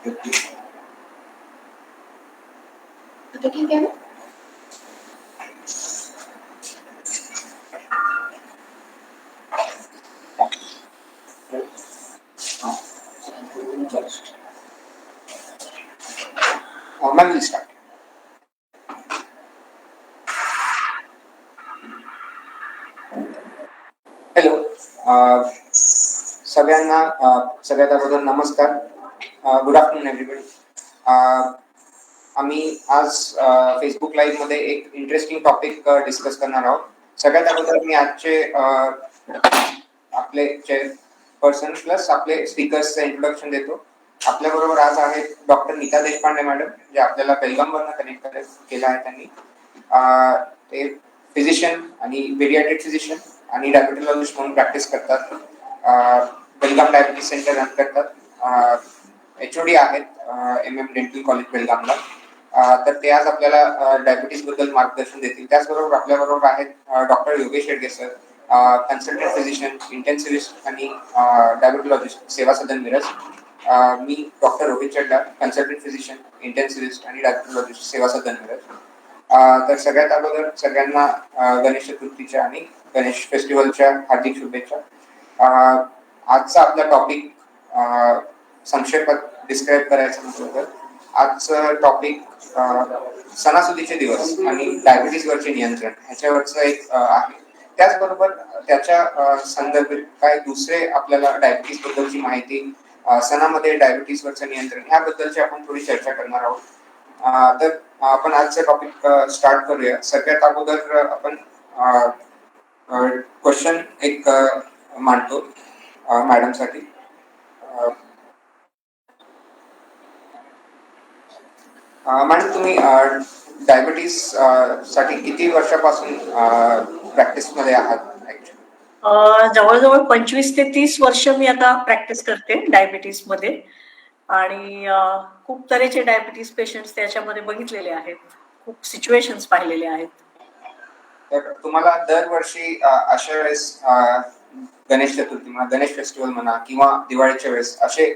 आता ठीक आहे ना? Ma'am start. हॅलो, सगळ्यांना सगळ्यात अगोदर नमस्कार. Good afternoon everybody. आम्ही आज फेसबुक लाईव्ह मध्ये एक इंटरेस्टिंग टॉपिक डिस्कस करणार आहोत. सगळ्यात अगोदर मी आजचे आपले चेअरपर्सन प्लस आपले स्पीकर्सचं इंट्रोडक्शन देतो. आपल्याबरोबर आज आहेत डॉक्टर नीता देशपांडे मॅडम, जे आपल्याला बेलगामवरनं कनेक्ट केलं आहे. त्यांनी ते फिजिशियन आणि पेडियाट्रिक फिजिशियन आणि डायबिटॉलॉजिस्ट म्हणून प्रॅक्टिस करतात. बेलगाम डायबिटीज सेंटर रन करतात. HOD आहेत MM डेंटल कॉलेज बेलगामला. तर ते आज आपल्याला डायबिटीज बद्दल मार्गदर्शन देतील. त्याचबरोबर आपल्याबरोबर आहेत doctor Yogesh Shedge sir, consultant physician, intensivist आणि डायबिटॉलॉजिस्ट, सेवा सदन मिरज. मी डॉक्टर रोहित चड्डा, कन्सल्टंट फिजिशियन, इंटेन्सिव्हिस्ट आणि डायबिटॉलॉजिस्ट, सेवा सदन मिरज. तर सगळ्यात अगोदर सगळ्यांना गणेश चतुर्थीच्या आणि गणेश फेस्टिवलच्या हार्दिक शुभेच्छा. आजचा आपला टॉपिक संक्षेपात डिस्क्राईब करायचं म्हटलं तर आजचं टॉपिक सणासुदीचे दिवस आणि डायबिटीजवरचे नियंत्रण ह्याच्यावरचं एक आहे. त्याचबरोबर त्याच्या संदर्भात काय दुसरे आपल्याला डायबिटीज बद्दलची माहिती, सणामध्ये डायबिटीजवरचं नियंत्रण ह्याबद्दलची आपण थोडी चर्चा करणार आहोत. तर आपण आजचं टॉपिक स्टार्ट करूया. सगळ्यात अगोदर आपण क्वेश्चन एक मांडतो मॅडमसाठी. मॅडम, तुम्ही डायबिटीज साठी किती वर्षापासून प्रॅक्टिस मध्ये आहात? जवळजवळ 25 ते 30 वर्ष मी आता प्रॅक्टिस करते डायबिटीज मध्ये आणि खूप तऱ्हेचे डायबिटीज पेशंट्स त्याच्यामध्ये बघितलेले आहेत, खूप सिच्युएशन्स पाहिलेले आहेत. तर तुम्हाला दरवर्षी अशा वेळेस गणेश चतुर्थी म्हणा, गणेश फेस्टिवल म्हणा किंवा दिवाळीच्या वेळेस असे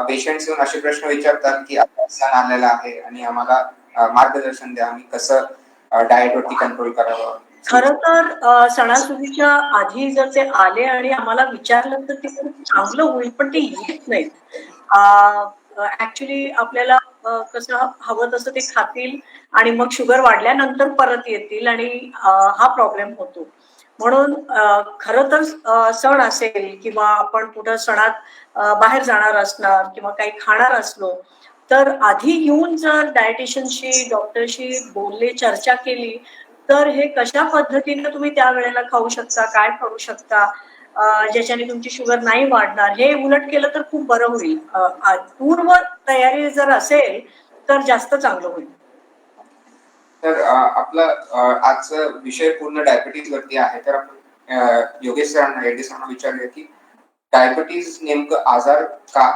पेशंट्स येऊन असे प्रश्न विचारतात की आता सण आलेला आहे आणि आम्हाला मार्गदर्शन द्या, आम्ही कसं डाएटवरती कंट्रोल करावं? खरं तर सणासुदीच्या आधी जर ते आले आणि आम्हाला विचारलं तर ते खूप चांगलं होईल, पण ते येत नाहीत. ऍक्च्युली आपल्याला कसं हवं तसं ते खातील आणि मग शुगर वाढल्यानंतर परत येतील आणि हा प्रॉब्लेम होतो. म्हणून खरं तर सण असेल किंवा आपण कुठं सणात बाहेर जाणार असणार किंवा काही खाणार असलो तर आधी येऊन जर डायटिशियनशी, डॉक्टरशी बोलले, चर्चा केली तर हे कशा पद्धतीने तुम्ही त्या वेळेला खाऊ शकता, काय करू शकता, ज्याच्याने तुमची शुगर नाही वाढणार, हे उलट केलं तर खूप बरं होईल. पूर्व तयारी जर असेल तर जास्त चांगलं होईल. तर आपला आजचा विषय पूर्ण डायबिटीज वरती आहे. तर आपण योगेश सरांना, रेड्डी सरांना विचारूया की डायबिटीज नेमकं आजार का,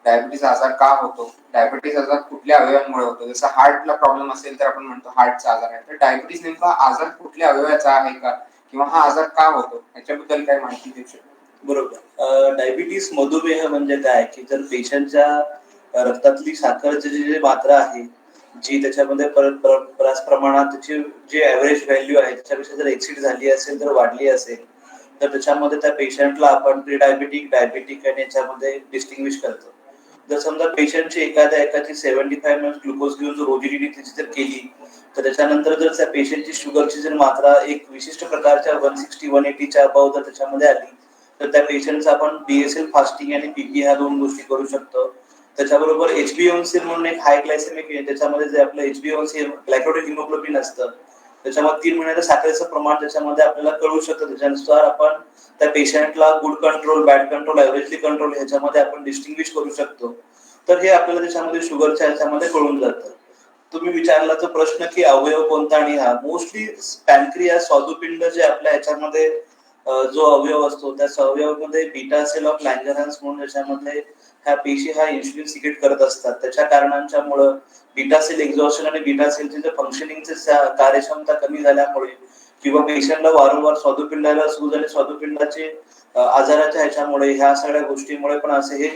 डायबिटीज आजार का होतो, डायबिटीज आजार कुठल्या अवयवांमुळे होतो? जसं हार्टला प्रॉब्लेम असेल तर आपण म्हणतो हार्टचा आजार आहे. तर डायबिटीज नेमका आजार कुठल्या अवयवाचा आहे का, किंवा हा आजार का होतो, याच्याबद्दल काय माहिती देऊ शकतो? बरोबर. डायबिटीस, मधुमेह म्हणजे काय की जर पेशंटच्या रक्तातली साखरची जी मात्रा आहे जी त्याच्यामध्ये बऱ्याच प्रमाणात त्याची जी ऍव्हरेज व्हॅल्यू आहे त्याच्यापेक्षा जर एक्सीड झाली असेल, तर वाढली असेल, तर त्याच्यामध्ये त्या पेशंटला आपण प्री डायबिटिक, डायबिटिक आणि याच्यामध्ये डिस्टिंग्विश करतो. जर समजा पेशंटची एकाची 75 ml ग्लुकोज घेऊन जर ओजीडीटी जर केली तर त्याच्यानंतर जर त्या पेशंटची शुगरची जर मात्रा एक विशिष्ट प्रकारच्या 160-180च्या अबाव जर त्याच्यामध्ये आली तर त्या पेशंटचा आपण BSL फास्टिंग आणि PP ह्या दोन गोष्टी करू शकतो. त्याच्याबरोबर HbA1c म्हणून एक हाय ग्लायसेमिक आहे, त्याच्यामध्ये जे आपलं HbA1c ग्लायकोडेड हिमोग्लोबिन असतं, त्याच्यामध्ये 3 महिन्याचं साखरेचं प्रमाण त्याच्यामध्ये आपल्याला कळू शकतं. त्याच्यानुसार आपण त्या पेशंटला good control, bad control, averagely control ह्याच्यामध्ये आपण डिस्टिंग्विश करू शकतो. तर हे आपल्याला त्याच्यामध्ये शुगरच्या ह्याच्यामध्ये कळून जातं. तुम्ही विचारला तो प्रश्न की अवयव कोणता, आणि हा मोस्टली पॅनक्रियास, स्वादुपिंड जे आपल्या ह्याच्यामध्ये जो अवयव असतो त्या अवयवामध्ये बीटा सेल ऑफ लँगरहॅन्स म्हणून त्याच्यामध्ये ह्या पेशी हा इन्सुलिन सिक्रेट करत असतात. त्याच्या कारणांच्यामुळे बीटा सेल एक्झॉशन आणि बीटा सेलची जे फंक्शनिंगची कार्यक्षमता कमी झाल्यामुळे किंवा पेशंटला वारंवार स्वादुपिंडाला सूज आणि स्वादुपिंडाचे आजाराच्या ह्याच्यामुळे ह्या सगळ्या गोष्टीमुळे पण असे हे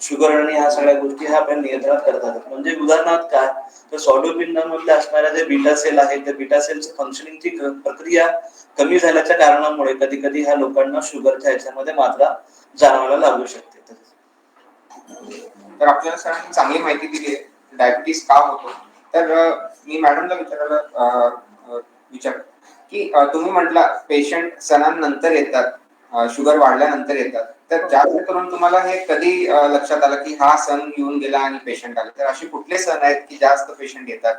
शुगर आणि ह्या सगळ्या गोष्टी ह्या आपल्या नियंत्रणात करतात. म्हणजे उदाहरणार्थ काय, तर स्वादुपिंडामध्ये असणाऱ्या जे बीटा सेल आहेत, त्या बीटा सेलची फंक्शनिंगची प्रक्रिया कमी झाल्याच्या कारणामुळे कधी कधी ह्या लोकांना शुगरच्या ह्याच्यामध्ये मात्रा जाणवायला लागू शकते. तर आपल्याला सरांनी चांगली माहिती दिली आहे डायबिटीस का होतो. तर मी मॅडमला विचार की तुम्ही म्हटला पेशंट सणांनंतर येतात, शुगर वाढल्यानंतर येतात, तर जास्त करून तुम्हाला हे कधी लक्षात आलं की हा सण येऊन गेला आणि पेशंट आले? तर असे कुठले सण आहेत की जास्त पेशंट येतात?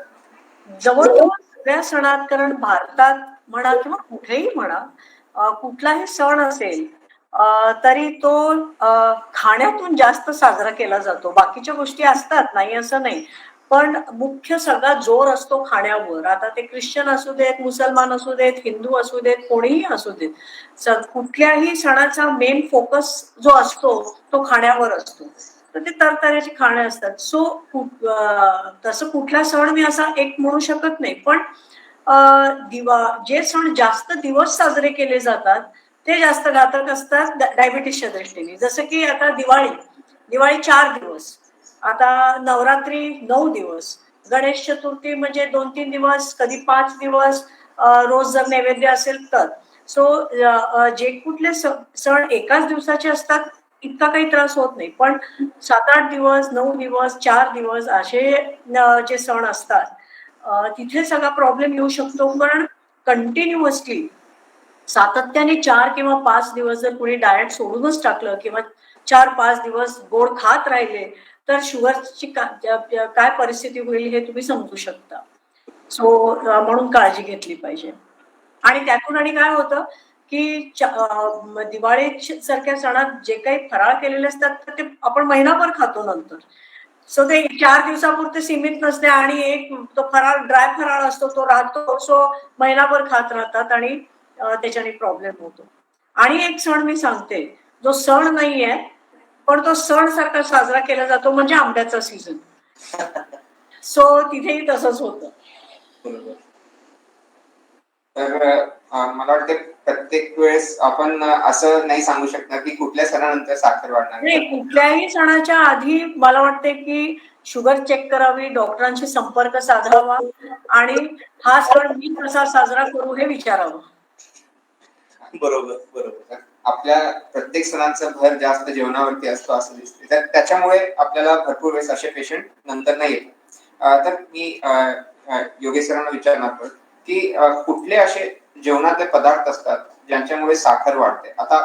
जवळजवळ सगळ्या सणात, कारण भारतात म्हणा किंवा कुठेही म्हणा, कुठलाही सण असेल तरी तो खाण्यातून जास्त साजरा केला जातो. बाकीच्या गोष्टी असतात, नाही असं नाही, पण मुख्य सगळा जोर असतो खाण्यावर. आता ते ख्रिश्चन असू देत, मुसलमान असू देत, हिंदू असू देत, कोणीही असू देत, कुठल्याही सणाचा मेन फोकस जो असतो तो खाण्यावर असतो. तर ते तरतऱ्याची खाणे असतात. सो तसं कुठला सण मी असा एक म्हणू शकत नाही, पण जे सण जास्त दिवस साजरे केले जातात ते जास्त घातक असतात डायबिटीसच्या दृष्टीने. जसं की आता दिवाळी 4 दिवस, आता नवरात्री 9 दिवस, गणेश चतुर्थी म्हणजे 2-3 दिवस, कधी 5 दिवस, रोज जर नैवेद्य असेल तर. सो जे कुठले सण एकाच दिवसाचे असतात इतका काही त्रास होत नाही, पण 7-8 दिवस, 9 दिवस, 4 दिवस असे जे सण असतात तिथे सगळा प्रॉब्लेम येऊ शकतो. कारण कंटिन्युअसली सातत्याने 4 किंवा 5 दिवस जर कोणी डाएट सोडूनच टाकलं किंवा 4-5 दिवस गोड खात राहिले तर शुगरची काय परिस्थिती होईल हे तुम्ही समजू शकता. सो म्हणून काळजी घेतली पाहिजे. आणि त्यातून आणि काय होतं की दिवाळी सारख्या सणात जे काही फराळ केलेले असतात तर ते आपण महिनाभर खातो नंतर. सो ते 4 दिवसापुरते सीमित नसते आणि एक तो फराळ, ड्राय फराळ असतो तो राहतो. सो महिनाभर खात राहतात आणि त्याच्याने प्रॉब्लेम होतो. आणि एक सण मी सांगते, जो सण नाहीये पण तो सण सारखा साजरा केला जातो, म्हणजे आंब्याचा सीझन. सो तिथेही तसंच होतं. तर मला वाटतं प्रत्येक वेळेस आपण असं नाही सांगू शकणार की कुठल्या सणानंतर साखर वाढणार. नाही, कुठल्याही सणाच्या आधी मला वाटते की शुगर चेक करावी, डॉक्टरांशी संपर्क साधावा आणि हा सण मी कसा साजरा करू हे विचारावं. बरोबर. आपल्या प्रत्येक सणांचा भर जास्त जेवणावरती असतो असं दिसते, तर त्याच्यामुळे आपल्याला भरपूर वेळेस असे पेशंट नंतर नाही येत. तर मी योगेश सरांना विचारणार की कुठले असे जेवणातले पदार्थ असतात ज्यांच्यामुळे साखर वाढते. आता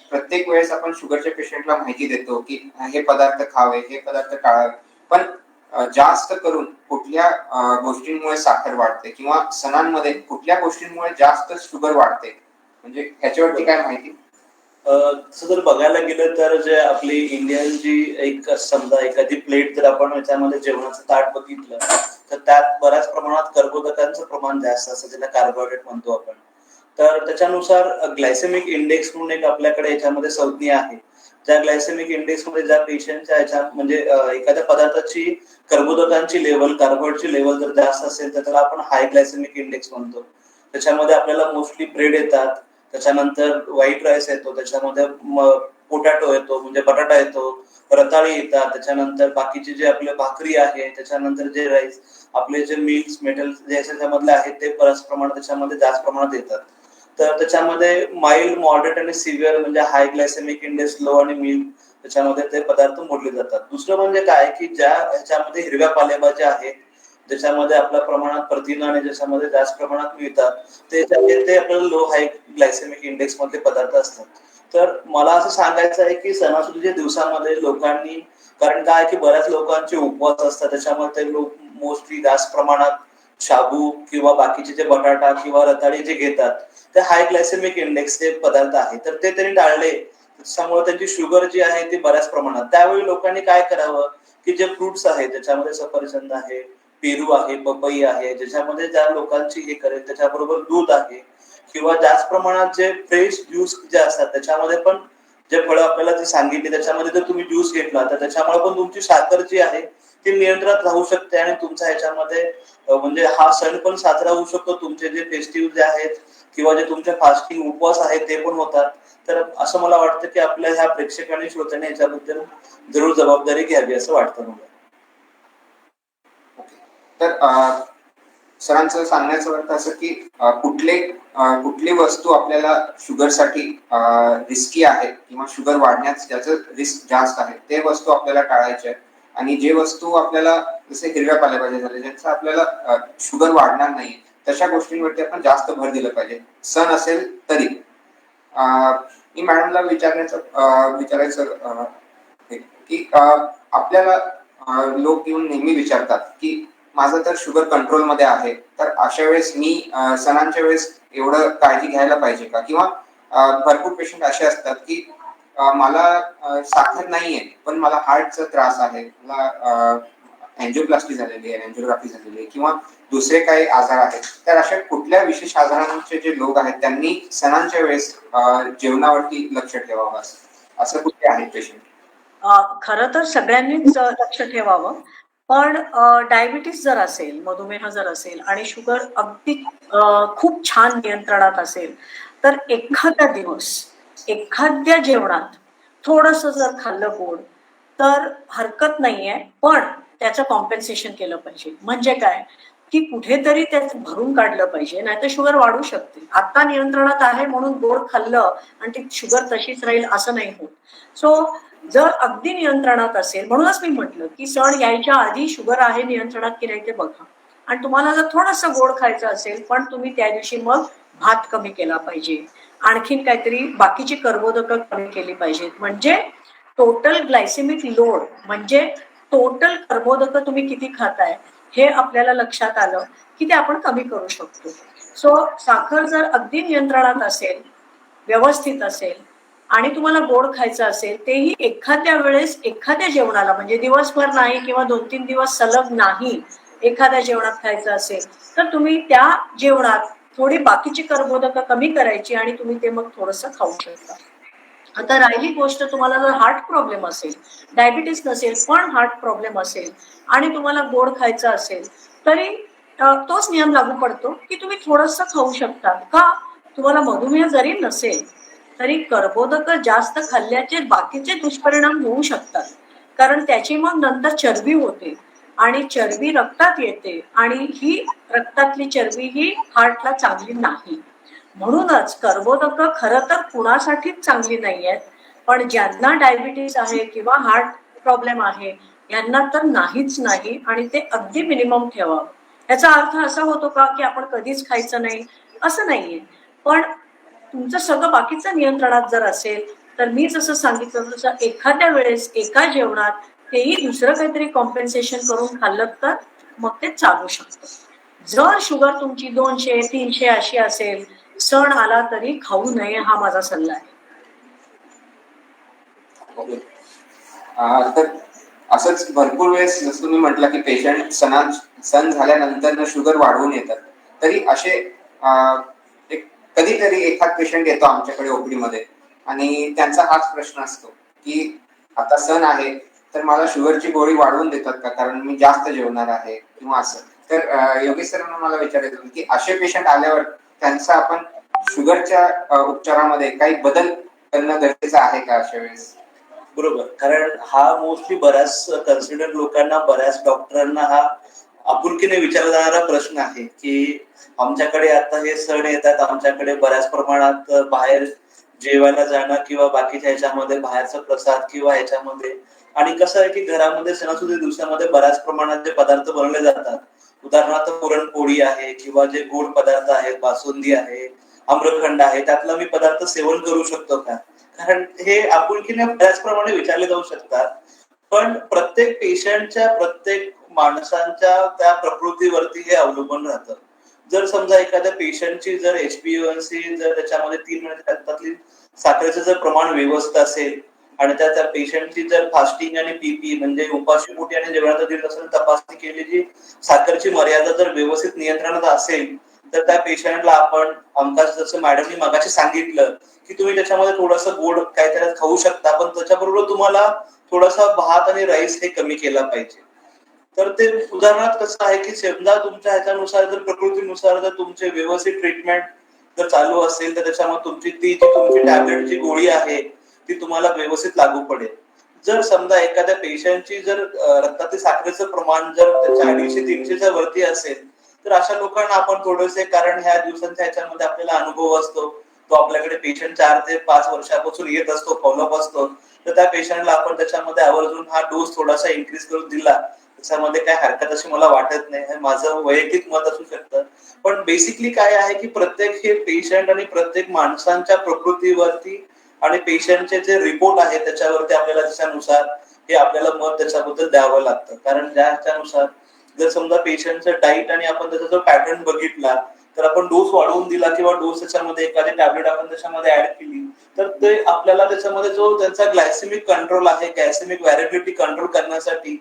प्रत्येक वेळेस आपण शुगरच्या पेशंटला माहिती देतो की हे पदार्थ खावे, हे पदार्थ टाळावे, पण जास्त करून कुठल्या गोष्टींमुळे साखर वाढते किंवा सणांमध्ये कुठल्या गोष्टींमुळे जास्त शुगर वाढते, म्हणजे ह्याच्यावरती काय माहिती? तसं जर बघायला गेलं तर जे आपली इंडियन जी एक समजा एखादी प्लेट जर आपण याच्यामध्ये जेवणाचं ताट बघितलं तर त्यात बऱ्याच प्रमाणात कर्बोदकांचं प्रमाण जास्त असतं, ज्याला कार्बोहायड्रेट म्हणतो आपण. तर त्याच्यानुसार ग्लायसेमिक इंडेक्स म्हणून एक आपल्याकडे याच्यामध्ये संज्ञा आहे. ज्या ग्लायसेमिक इंडेक्स मध्ये ज्या पेशंटच्या ह्याच्यात म्हणजे एखाद्या पदार्थाची कर्बोदकांची लेवल, कार्बोहायड्रेटची लेवल जर जास्त असेल तर त्याला आपण हाय ग्लायसेमिक इंडेक्स म्हणतो. त्याच्यामध्ये आपल्याला मोस्टली ब्रेड येतात, त्याच्यानंतर व्हाईट राईस येतो, त्याच्यामध्ये पोटॅटो येतो म्हणजे बटाटा येतो, रताळी येतात, त्याच्यानंतर बाकीचे जे आपले भाकरी आहे, त्याच्यानंतर जे राईस आपले जे मिल्क्स मेटल जे त्याच्यामधले आहेत ते बऱ्याच प्रमाणात त्याच्यामध्ये जास्त प्रमाणात येतात. तर त्याच्यामध्ये माइल्ड, मॉडरेट आणि सिव्हिअर म्हणजे हाय ग्लायसेमिक इंडेक्स, लो आणि मिल्क त्याच्यामध्ये ते पदार्थ मोडले जातात. दुसरं म्हणजे काय की ज्या ह्याच्यामध्ये हिरव्या पालेभाज्या आहेत, ज्याच्यामध्ये आपल्या प्रमाणात प्रथिन आणि ज्याच्यामध्ये जास्त प्रमाणात मिळतात ते आपल्याला लो हाय ग्लायसेमिक इंडेक्स मधले पदार्थ असतात. तर मला असं सांगायचं आहे की सणासुदीच्या दिवसामध्ये लोकांनी, कारण काय की बऱ्याच लोकांचे उपवास असतात, त्याच्यामुळे ते लोक मोस्टली जास्त प्रमाणात शाबू किंवा बाकीचे जे बटाटा किंवा रताळी जे घेतात ते हाय ग्लायसेमिक इंडेक्सचे पदार्थ आहे, तर ते त्यांनी टाळले. त्याच्यामुळे त्यांची शुगर जी आहे ती बऱ्याच प्रमाणात. त्यावेळी लोकांनी काय करावं की जे फ्रुट्स आहेत त्याच्यामध्ये सफरचंद आहे, पेरू आहे, पपई आहे, ज्याच्यामध्ये ज्या लोकांची हे करेल, त्याच्याबरोबर दूध आहे किंवा जास्त प्रमाणात जे फ्रेश ज्यूस जे असतात त्याच्यामध्ये पण जे फळं आपल्याला जे सांगितले त्याच्यामध्ये जर तुम्ही ज्यूस घेतला तर त्याच्यामुळे पण तुमची साखर जी आहे ती नियंत्रणात राहू शकते आणि तुमचा ह्याच्यामध्ये म्हणजे हा सण पण साजरा होऊ शकतो. तुमचे जे फेस्टिव्ह जे आहेत किंवा जे तुमचे फास्टिंग उपवास आहेत ते पण होतात. तर असं मला वाटतं की आपल्या ह्या प्रेक्षकांनी श्रोत्यांनी याच्याबद्दल जरूर जबाबदारी घ्यावी असं वाटतं मला. तर सरांचं सांगण्याचं अर्थ असं की कुठली वस्तू आपल्याला शुगरसाठी रिस्की आहे किंवा शुगर वाढण्यास ज्याचं रिस्क जास्त आहे ते वस्तू आपल्याला टाळायचे आहे. आणि जे वस्तू आपल्याला जसे हिरव्या पालेभाज्या झाले ज्यांचा आपल्याला शुगर वाढणार नाही तशा गोष्टींवरती आपण जास्त भर दिलं पाहिजे सण असेल तरी. मी मॅडमला विचारायचं की आपल्याला लोक येऊन नेहमी विचारतात की माझं तर शुगर कंट्रोल मध्ये आहे तर अशा वेळेस मी सणांच्या वेळेस एवढं काळजी घ्यायला पाहिजे का, किंवा भरपूर पेशंट असे असतात की मला साखर नाहीये पण मला हार्टचा त्रास आहे, मला अँजिओप्लास्टी झालेली आहे, अँजिओग्राफी झालेली आहे किंवा दुसरे काही आजार आहेत. तर अशा कुठल्या विशेष आजारांचे जे लोक आहेत त्यांनी सणांच्या वेळेस जेवणावरती लक्ष ठेवावं असं कुठले आहेत पेशंट? खरं तर सगळ्यांनीच लक्ष ठेवावं. पण डायबिटीस जर असेल, मधुमेह जर असेल आणि शुगर अगदी खूप छान नियंत्रणात असेल तर एखाद्या जेवणात थोडंसं जर खाल्लं गोड तर हरकत नाहीये, पण त्याचं कॉम्पेन्सेशन केलं पाहिजे. म्हणजे काय की कुठेतरी त्याचं भरून काढलं पाहिजे, नाहीतर शुगर वाढू शकते. आता नियंत्रणात आहे म्हणून गोड खाल्लं आणि ती शुगर तशीच राहील असं नाही होत. सो जर अगदी नियंत्रणात असेल, म्हणूनच मी म्हटलं की सण यायच्या आधी शुगर आहे नियंत्रणात की नाही ते बघा. आणि तुम्हाला जर थोडंसं गोड खायचं असेल पण तुम्ही त्या दिवशी मग भात कमी केला पाहिजे, आणखीन काहीतरी बाकीची कर्बोदकं कमी केली पाहिजेत. म्हणजे टोटल ग्लायसेमिक लोड म्हणजे टोटल कर्बोदकं तुम्ही किती खाताय हे आपल्याला लक्षात आलं की ते आपण कमी करू शकतो. सो साखर जर अगदी नियंत्रणात असेल, व्यवस्थित असेल आणि तुम्हाला गोड खायचं असेल तेही एखाद्या वेळेस एखाद्या जेवणाला, म्हणजे दिवसभर नाही किंवा 2-3 दिवस सलग नाही, एखाद्या जेवणात खायचं असेल तर तुम्ही त्या जेवणात थोडी बाकीची कर्बोदकं कमी करायची आणि तुम्ही ते मग थोडंसं खाऊ शकता. आता राहिली गोष्ट, तुम्हाला जर हार्ट प्रॉब्लेम असेल, डायबिटीस नसेल पण हार्ट प्रॉब्लेम असेल आणि तुम्हाला गोड खायचं असेल तरी तोच नियम लागू पडतो की तुम्ही थोडंसं खाऊ शकता. का? तुम्हाला मधुमेह जरी नसेल तरी कर्बोदकं जास्त खाल्ल्याचे बाकीचे दुष्परिणाम होऊ शकतात. कारण त्याची मग नंतर चरबी होते आणि चरबी रक्तात येते आणि ही रक्तातली चरबी ही हार्टला चांगली नाही. म्हणूनच कर्बोदकं खरं तर कुणासाठीच चांगली नाही आहेत, पण ज्यांना डायबिटीस आहे किंवा हार्ट प्रॉब्लेम आहे यांना तर नाहीच नाही आणि ते अगदी मिनिमम ठेवावं. याचा अर्थ असा होतो का की आपण कधीच खायचं नाही? असं नाहीये. पण तुमचं सगळं बाकीचं नियंत्रणात जर असेल तर मी जसं सांगितलं तसं एखाद्या वेळेस एका जेवणात तेही दुसरं काहीतरी कॉम्पेन्सेशन करून खाल्लं तर मग ते चालू शकतं. जर शुगर तुमची 200-300 अशी असेल, सण आला तरी खाऊ नये हा माझा सल्ला आहे. ओके. तर असंच भरपूर वेळेस जसं तुम्ही म्हटलं की पेशंट सण झाल्यानंतर शुगर वाढवून येतात, तरी असे एक कधीतरी एखाद पेशंट येतो आमच्याकडे ओपीडी मध्ये आणि त्यांचा हाच प्रश्न असतो की आता सण आहे तर मला शुगरची गोळी वाढवून देतात का, कारण मी जास्त जेवणार आहे किंवा असं. तर योगेश सरांना मला विचारायचं की असे पेशंट आल्यावर त्यांचा आपण शुगरच्या उपचारामध्ये काही बदल करणं गरजेचं आहे का अशा वेळेस? बरोबर, कारण हा मोस्टली बऱ्याच कन्सिडर लोकांना, बऱ्याच डॉक्टरांना हा आपुलकीने विचारला जाणारा प्रश्न आहे की आमच्याकडे आता हे सण येतात, आमच्याकडे बऱ्याच प्रमाणात बाहेर जेवायला जाणं किंवा बाकीच्या ह्याच्यामध्ये बाहेरचा प्रसाद किंवा ह्याच्यामध्ये, आणि कसं आहे की घरामध्ये सणासुदी दिवसामध्ये बऱ्याच प्रमाणात जे पदार्थ बनवले जातात, उदाहरणार्थ पुरणपोळी आहे किंवा जे गोड पदार्थ आहेत, बासुंदी आहे, आम्रखंड आहे, त्यातला मी पदार्थ सेवन करू शकतो का? कारण हे आपुलकीने बऱ्याच प्रमाणे विचारले जाऊ शकतात. पण प्रत्येक पेशंटच्या, प्रत्येक माणसांच्या त्या प्रकृतीवरती हे अवलंबून राहतं. जर समजा एखाद्या पेशंटची जर HbA1c जर त्याच्यामध्ये 3 महिन्याच्या रक्तातली साखरेचं जर प्रमाण व्यवस्थित असेल आणि त्या पेशंटची जर फास्टिंग आणि PP म्हणजे उपाशीपोटी आणि जेवणाचा दीड तासाने तपासणी केलेली साखरची मर्यादा जर व्यवस्थित नियंत्रणात असेल तर त्या पेशंटला आपण आमकाच जसं मॅडमनी मगाशी सांगितलं की तुम्ही त्याच्यामध्ये थोडंसं गोड काहीतरी खाऊ शकता, पण त्याच्याबरोबर तुम्हाला थोडासा भात आणि राईस हे कमी केला पाहिजे. तर ते उदाहरणार्थ कसं आहे की समजा तुमच्या ह्याच्यानुसार जर प्रकृतीनुसार जर तुमचे व्यवस्थित ट्रीटमेंट जर चालू असेल तर त्याच्यामध्ये तुमची टॅबलेटची गोळी आहे ती तुम्हाला व्यवस्थित लागू पडेल. जर समजा एखाद्या पेशंटची जर रक्तातील साखरेचं प्रमाण जर त्याच्या 250-300च्या वरती असेल तर अशा लोकांना आपण थोडेसे, कारण ह्या दिवसांच्या ह्याच्यामध्ये आपल्याला अनुभव असतो, तो आपल्याकडे पेशंट 4 ते 5 वर्षापासून येत असतो, फॉलोअप असतो, तर त्या पेशंटला आपण त्याच्यामध्ये आवर्जून हा डोस थोडासा इन्क्रीज करून दिला त्याच्यामध्ये काय हरकत अशी मला वाटत नाही. हे माझं वैयक्तिक मत असू शकतं. पण बेसिकली काय आहे की प्रत्येक हे पेशंट आणि प्रत्येक माणसांच्या प्रकृतीवरती आणि पेशंटचे जे रिपोर्ट आहेत त्याच्यावरती आपल्याला त्याच्यानुसार हे आपल्याला मत त्याच्याबद्दल द्यावं लागतं. कारण त्याच्यानुसार जर समजा पेशंटचं डाईट आणि आपण त्याचा जर पॅटर्न बघितला तर आपण डोस वाढवून दिला किंवा डोस त्याच्यामध्ये एखादी टॅबलेट आपण त्याच्यामध्ये ऍड केली तर ते आपल्याला त्याच्यामध्ये जो त्यांचा ग्लायसेमिक कंट्रोल आहे, ग्लायसेमिक व्हॅरिएबिलिटी कंट्रोल करण्यासाठी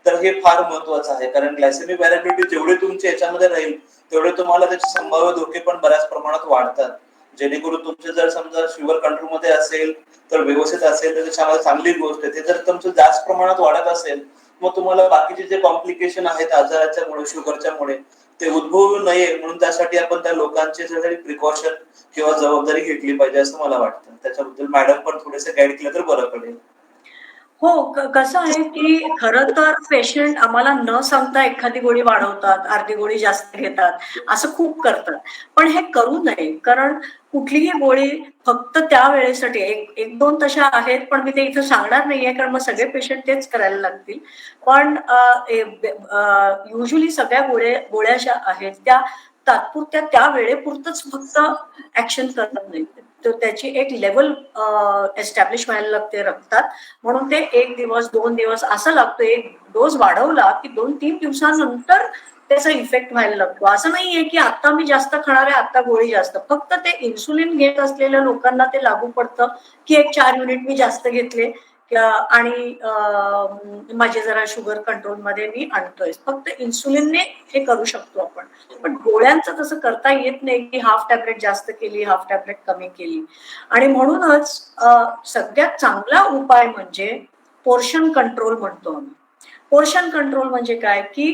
तर हे फार महत्वाचं आहे. कारण ग्लायसेमिक व्हॅरिएबिलिटी जेवढे तुमच्या याच्यामध्ये राहील तेवढे तुम्हाला त्याचे संभाव्य धोके पण बऱ्याच प्रमाणात वाढतात. जेणेकरून तुमचे जर समजा शुगर कंट्रोलमध्ये असेल तर व्यवस्थित असेल तर त्याच्यामध्ये चांगली गोष्ट आहे. ते जर तुमचं जास्त प्रमाणात वाढत असेल मग तुम्हाला बाकीचे जे कॉम्प्लिकेशन आहेत आजाराच्यामुळे, शुगरच्यामुळे ते उद्भवू नये म्हणून त्यासाठी आपण त्या लोकांची प्रिकॉशन किंवा जबाबदारी घेतली पाहिजे असं मला वाटतं. त्याच्याबद्दल मॅडम पण थोडेसे गाईड केलं तर बरं पडेल. हो, कसं आहे की खरं तर पेशंट आम्हाला न सांगता एखादी गोळी वाढवतात, अर्धी गोळी जास्त घेतात, असं खूप करतात. पण हे करू नये, कारण कुठलीही गोळी फक्त त्या वेळेसाठी एक दोन तशा आहेत, पण मी ते इथं सांगणार नाहीये, कारण मग सगळे पेशंट तेच करायला लागतील. पण युजली सगळ्या गोळ्या ज्या आहेत त्या तात्पुरत्या त्या वेळेपुरतच फक्त ऍक्शन करत नाहीत. तर त्याची एक लेवल एस्टॅब्लिश व्हायला लागते रक्तात, म्हणून ते 1 दिवस 2 दिवस असं लागतो. एक डोस वाढवला की 2-3 दिवसानंतर त्याचा इफेक्ट व्हायला लागतो. असं नाहीये की आता मी जास्त खाणार आहे, आता गोळी जास्त. फक्त ते इन्सुलिन घेत असलेल्या लोकांना ते लागू पडतं की एक 4 युनिट मी जास्त घेतले आणि माझे जरा शुगर कंट्रोलमध्ये मी आणतोय. फक्त इन्सुलिनने हे करू शकतो आपण. पण गोळ्यांचं तसं करता येत नाही की हाफ टॅबलेट जास्त केली, हाफ टॅबलेट कमी केली. आणि म्हणूनच सगळ्यात चांगला उपाय म्हणजे पोर्शन कंट्रोल म्हणतो आम्ही. पोर्शन कंट्रोल म्हणजे काय की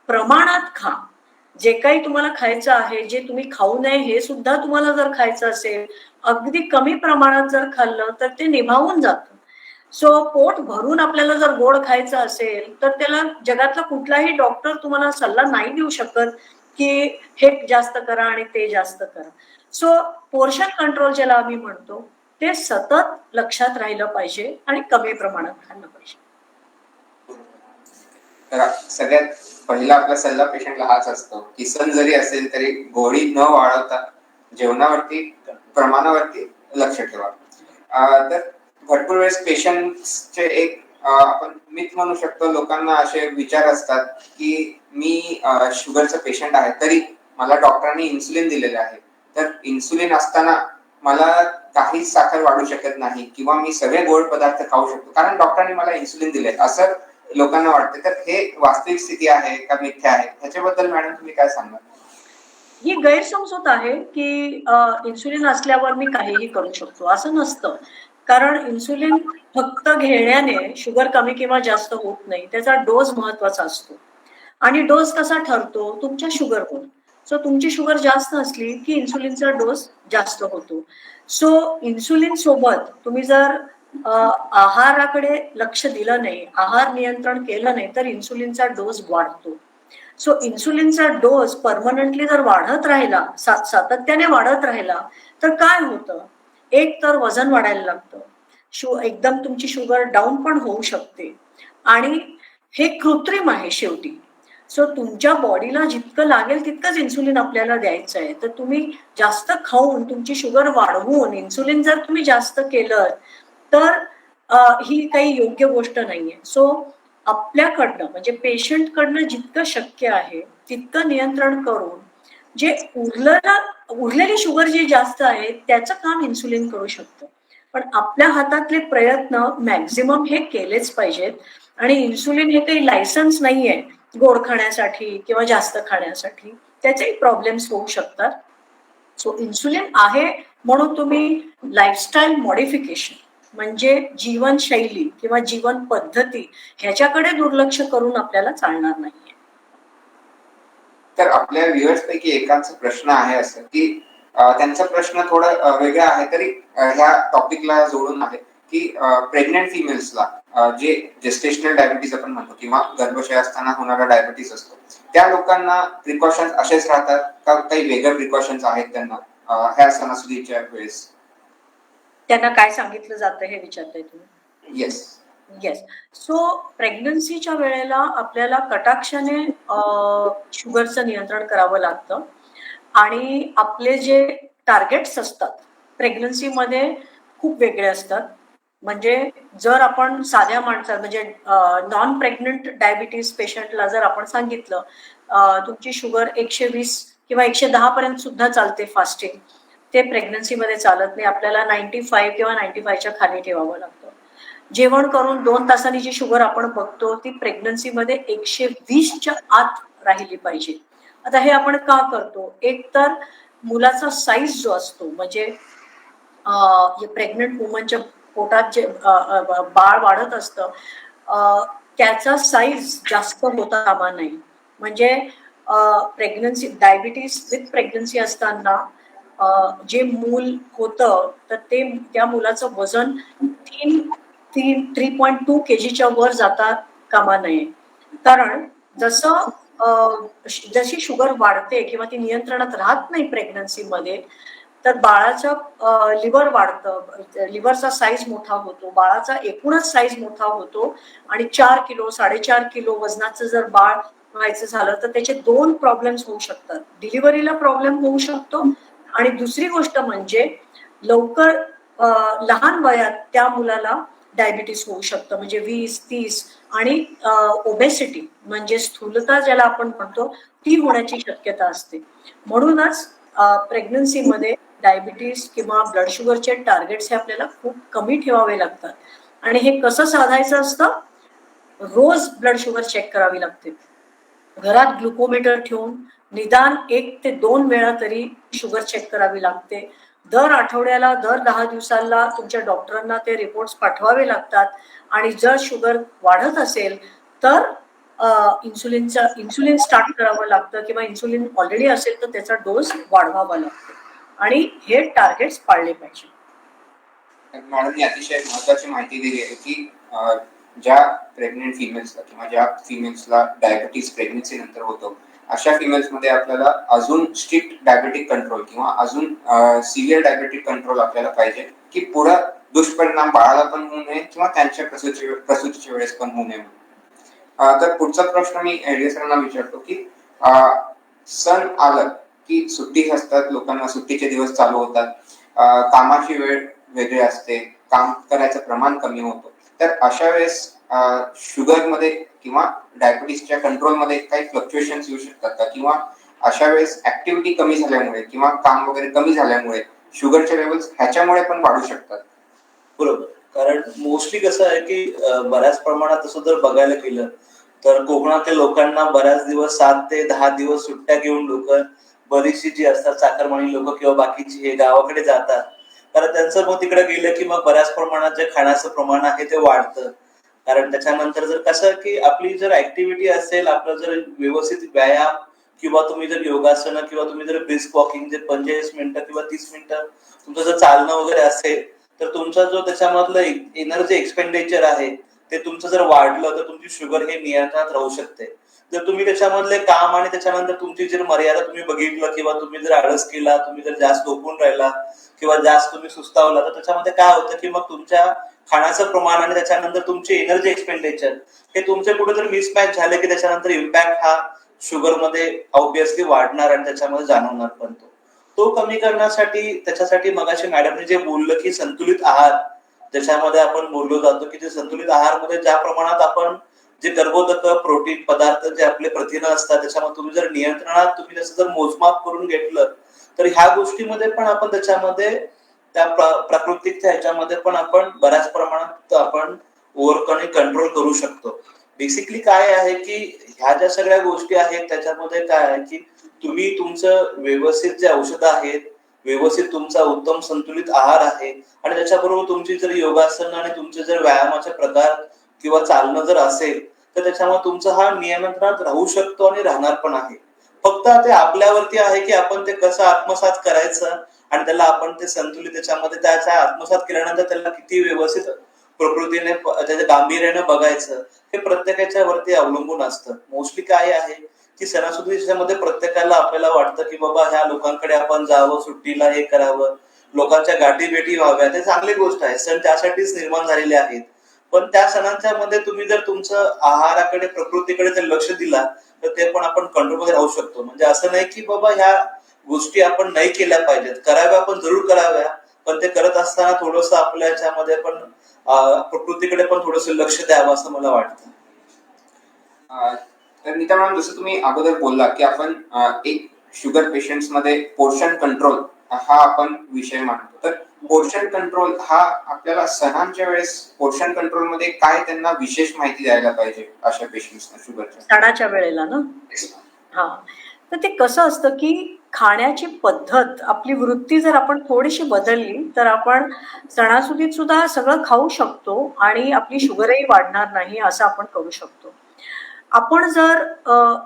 प्रमाणात खा. जे काही तुम्हाला खायचं आहे, जे तुम्ही खाऊ नये हे सुद्धा तुम्हाला जर खायचं असेल, अगदी कमी प्रमाणात जर खाल्लं तर ते निभावून जातं. सो पोट भरून आपल्याला जर गोड खायचं असेल तर त्याला जगातला कुठलाही डॉक्टर तुम्हाला सल्ला नाही देऊ शकत की हे जास्त करा आणि ते जास्त करा. सो पोर्शन कंट्रोल ज्याला आम्ही म्हणतो ते सतत लक्षात राहिलं पाहिजे आणि कमी प्रमाणात खाल्लं पाहिजे. तर सगळ्यात पहिला आपला सल्ला पेशंटला हाच असतो की सण जरी असेल तरी गोळी न वाढवता जेवणावरती प्रमाणावरती लक्ष ठेवा. तर भरपूर वेळेस पेशंटचे एक आपण मिथ म्हणू शकतो, लोकांना असे विचार असतात की मी शुगरचा पेशंट आहे तरी मला डॉक्टरांनी इन्सुलिन दिलेले आहे, तर इन्सुलिन असताना मला काहीच साखर वाढू शकत नाही किंवा मी सगळे गोड पदार्थ खाऊ शकतो कारण डॉक्टरांनी मला इन्सुलिन दिले, असं लोकांना वाटते. तर हे वास्तविक स्थिती आहे का मिथ्या आहे, ह्याच्याबद्दल मॅडम तुम्ही काय सांगाल? ही गैरसमजूत आहे की इन्सुलिन असल्यावर मी काहीही करू शकतो, असं नसतं. कारण इन्सुलिन फक्त घेण्याने शुगर कमी किंवा जास्त होत नाही, त्याचा डोस महत्वाचा असतो. आणि डोस कसा ठरतो? तुमच्या शुगरवर. सो तुमची शुगर जास्त असली की इन्सुलिनचा डोस जास्त होतो. सो इन्सुलिन सोबत तुम्ही जर आहाराकडे लक्ष दिलं नाही, आहार नियंत्रण केलं नाही तर इन्सुलिनचा डोस वाढतो. सो इन्सुलिनचा डोस परमनंटली जर वाढत राहिला, सातत्याने वाढत राहिला तर काय होतं? एक तर वजन वाढायला लागतं, एकदम तुमची शुगर डाऊन पण होऊ शकते आणि हे कृत्रिम आहे शेवटी. सो तुमच्या बॉडीला जितकं लागेल तितकंच इन्सुलिन आपल्याला द्यायचं आहे. तर तुम्ही जास्त खाऊन तुमची शुगर वाढवून इन्सुलिन जर तुम्ही जास्त केलं तर ही काही योग्य गोष्ट नाहीये. सो आपल्याकडनं म्हणजे पेशंटकडनं जितकं शक्य आहे तितकं नियंत्रण करून जे उरलेली शुगर जी जास्त आहे त्याचं काम इन्सुलिन करू शकतं. पण आपल्या हातातले प्रयत्न मॅक्झिमम हे केलेच पाहिजेत. आणि इन्सुलिन हे काही लायसन्स नाहीये गोड खाण्यासाठी किंवा जास्त खाण्यासाठी, त्याचेही प्रॉब्लेम्स होऊ शकतात. सो इन्सुलिन आहे म्हणून तुम्ही लाईफस्टाईल मॉडिफिकेशन म्हणजे जीवनशैली किंवा जीवन पद्धती ह्याच्याकडे दुर्लक्ष करून आपल्याला चालणार नाहीये. तर आपल्या व्ह्युअर्स पैकी एकाचा प्रश्न आहे असं की त्यांचा प्रश्न थोडा वेगळा आहे, तरी ह्या टॉपिकला जोडून आहे की प्रेग्नंट फिमेल्सला जे जेस्टेशनल डायबिटीज आपण म्हणतो किंवा गर्भाशय असताना होणारा डायबिटीज असतो, त्या लोकांना प्रिकॉशन्स असेच राहतात का, काही वेगळे प्रिकॉशन्स आहेत त्यांना ह्या सणासुदीच्या वेळेस? त्यांना काय सांगितलं जातं हे विचारताय तुम्ही? येस. येस. सो प्रेग्नन्सीच्या वेळेला आपल्याला कटाक्षाने शुगरचं नियंत्रण करावं लागतं आणि आपले जे टार्गेट्स असतात प्रेग्नन्सीमध्ये खूप वेगळे असतात. म्हणजे जर आपण साध्या माणसा म्हणजे नॉन प्रेग्नंट डायबिटीज पेशंटला जर आपण सांगितलं तुमची शुगर 120 किंवा 110 पर्यंत सुद्धा चालते फास्टिंग, ते प्रेग्नन्सीमध्ये चालत नाही. आपल्याला 95 किंवा 95च्या खाली ठेवावं लागतं. जेवण करून 2 तासांनी जी शुगर आपण बघतो ती प्रेग्नन्सीमध्ये 120च्या आत राहिली पाहिजे. आता हे आपण का करतो? एक तर मुलाचा साईज जो असतो म्हणजे प्रेग्नंट वुमनच्या पोटात जे बाळ वाढत असतं त्याचा साईज जास्त होता कामा नाही. म्हणजे प्रेग्नन्सी डायबिटीस विथ प्रेग्नन्सी असताना जे मूल होतं तर ते त्या मुलाचं वजन 3.2 kgच्या वर जाता कामा नये. कारण जशी शुगर वाढते किंवा ती नियंत्रणात राहत नाही प्रेग्नन्सीमध्ये तर बाळाचं लिव्हर वाढतं, लिव्हरचा साईज मोठा होतो, बाळाचा एकूणच साईज मोठा होतो आणि 4 किलो 4.5 किलो वजनाचं जर बाळ व्हायचं झालं तर त्याचे 2 प्रॉब्लेम्स होऊ शकतात. डिलिव्हरीला प्रॉब्लेम होऊ शकतो आणि दुसरी गोष्ट म्हणजे लवकर लहान वयात त्या मुलाला डायबिटीस होऊ शकतं. म्हणजे 20-30 आणि ओबेसिटी म्हणजे स्थूलता ज्याला आपण म्हणतो ती होण्याची शक्यता असते. म्हणूनच प्रेग्नन्सीमध्ये डायबिटीस किंवा ब्लड शुगरचे टार्गेट्स हे आपल्याला खूप कमी ठेवावे लागतात. आणि हे कसं साधायचं असतं? रोज ब्लड शुगर चेक करावी लागते. घरात ग्लुकोमीटर ठेवून निदान 1 ते 2 वेळा तरी शुगर चेक करावी लागते. दर आठवड्याला दर 10 दिवसाला तुमच्या डॉक्टरांना ते रिपोर्ट्स पाठवावे लागतात. आणि जर शुगर वाढत असेल तर इन्सुलिन स्टार्ट करावं लागतं किंवा इन्सुलिन ऑलरेडी असेल तर त्याचा डोस वाढवावा लागतो आणि हे टार्गेट्स पाळले पाहिजे. मॅडमनी अतिशय महत्वाची माहिती दिली आहे की ज्या प्रेग्नेंट फिमेल्सला किंवा ज्या फिमेल्सला डायबिटीस प्रेग्नन्सी नंतर होतो अशा फिमेल्समध्ये आपल्याला अजून स्ट्रिक्ट डायबेटिक कंट्रोल किंवा अजून सिव्हिअर डायबेटिक कंट्रोल आपल्याला पाहिजे की पुढे दुष्परिणाम बाळाला पण होऊ नये किंवा त्यांच्या प्रसूतीच्या वेळेस पण होऊ नये. तर पुढचा प्रश्न मी एडगे सरांना विचारतो की सण आलं की सुट्टी असतात, लोकांना सुट्टीचे दिवस चालू होतात, कामाची वेळ वेगळी असते, काम करायचं प्रमाण कमी होतं, तर अशा वेळेस शुगर मध्ये किंवा डायबिटीसच्या कंट्रोलमध्ये काही फ्लक्च्युएशन्स येऊ शकतात का, किंवा अशा वेळेस ऍक्टिव्हिटी कमी झाल्यामुळे किंवा काम वगैरे कमी झाल्यामुळे शुगरचे लेवल्स ह्याच्यामुळे पण वाढू शकतात? बरोबर. कारण मोस्टली कसं आहे की बऱ्याच प्रमाणात तसं जर बघायला गेलं तर कोकणातल्या लोकांना बऱ्याच दिवस 7 ते 10 दिवस सुट्ट्या घेऊन लोक बरीचशी जी असतात चाकरमानी लोक किंवा बाकीची हे गावाकडे जातात. कारण त्यांचं मग तिकडे गेलं की मग बऱ्याच प्रमाणात जे खाण्याचं प्रमाण आहे ते वाढतं. कारण त्याच्यानंतर जर कसं की आपली जर ऍक्टिव्हिटी असेल, आपलं जर व्यवस्थित व्यायाम किंवा तुम्ही जर योगासनं किंवा तुम्ही जर ब्रिस्क वॉकिंग जे 45 मिनिटं किंवा 30 मिनिटं तुमचं जर चालणं वगैरे असेल तर तुमचा जो त्याच्यामधलं एनर्जी एक्सपेंडिचर आहे ते तुमचं जर वाढलं तर तुमची शुगर हे नियंत्रणात राहू शकते. जर तुम्ही त्याच्यामधले काम आणि त्याच्यानंतर तुमची जर मर्यादा तुम्ही बघितलं किंवा तुम्ही जर आळस केला, तुम्ही जर जास्त झोपून राहिला किंवा जास्त तुम्ही सुस्तावला तर त्याच्यामध्ये काय होतं की मग तुमच्या खाण्याचं प्रमाण आणि त्याच्यानंतर तुमचे एनर्जी एक्सपेंडिचर हे तुमचे कुठेतरी मिसमॅच झाले की त्याच्यानंतर इम्पॅक्ट हा शुगरमध्ये ऑब्विसली वाढणार आणि त्याच्यामध्ये जाणवणार पण तो कमी करण्यासाठी त्याच्यासाठी मगाशी मॅडमने जे बोललं की संतुलित आहार ज्याच्यामध्ये आपण बोललो जातो की जे संतुलित आहारमध्ये ज्या प्रमाणात आपण जे कर्बोदक प्रोटीन पदार्थ जे आपले प्रथिनं असतात त्याच्यामध्ये तुम्ही जर नियंत्रणात तुम्ही त्याचं जर मोजमाप करून घेतलं तर ह्या गोष्टीमध्ये पण आपण त्याच्यामध्ये त्या प्राकृतिकच्या ह्याच्यामध्ये पण आपण बऱ्याच प्रमाणात आपण ओव्हरकम कंट्रोल करू शकतो. बेसिकली काय आहे की ह्या ज्या सगळ्या गोष्टी आहेत त्याच्यामध्ये काय आहे की तुम्ही तुमचं व्यवस्थित जे औषधं आहेत, व्यवस्थित तुमचा उत्तम संतुलित आहार आहे आणि त्याच्याबरोबर तुमची जर योगासन आणि तुमचे जर व्यायामाचे प्रकार किंवा चालणं जर असेल तर त्याच्यामुळे तुमचा हा नियंत्रणात राहू शकतो आणि राहणार पण आहे. फक्त ते आपल्यावरती आहे की आपण ते कसं आत्मसात करायचं आणि त्याला आपण ते संतुलित त्याच्यामध्ये त्याच्या आत्मसात केल्यानंतर त्याला किती व्यवस्थित प्रकृतीने त्याच्या गांभीर्याने बघायचं हे प्रत्येकाच्या वरती अवलंबून असतं. मोस्टली काय आहे की सणासुदीच्यामध्ये प्रत्येकाला आपल्याला वाटतं की बाबा ह्या लोकांकडे आपण जावं, सुट्टीला हे करावं, लोकांच्या गाठी भेटी व्हाव्या, ते चांगली गोष्ट आहे. सण त्यासाठीच निर्माण झालेले आहेत. पण त्या सणांच्या मध्ये तुम्ही जर तुमचं आहाराकडे, प्रकृतीकडे जर लक्ष दिला तर ते पण आपण कंट्रोलमध्ये राहू शकतो. म्हणजे असं नाही की बाबा ह्या गोष्टी आपण नाही केल्या पाहिजेत, कराव्या, आपण जरूर कराव्या, पण ते करत असताना थोडस आपल्या ह्याच्यामध्ये पण प्रकृतीकडे पण थोडस लक्ष द्यावं असं मला वाटतं. तर नीता मॅडम, जसं तुम्ही अगोदर बोलला की आपण एक शुगर पेशंट्स मध्ये पोर्शन कंट्रोल हा आपण विषय मांडतो. तर पोर्शन कंट्रोल हा आपल्याला सणांच्या वेळेस पोर्शन कंट्रोल मध्ये काय त्यांना विशेष माहिती द्यायला पाहिजे अशा पेशंट्सना शुगरच्या? सणाच्या वेळेला ना, हा, तर ते कसं असतं की खाण्याची पद्धत, आपली वृत्ती जर आपण थोडीशी बदलली तर आपण सणासुदीत सुद्धा सगळं खाऊ शकतो आणि आपली शुगरही वाढणार नाही, असं आपण करू शकतो. आपण जर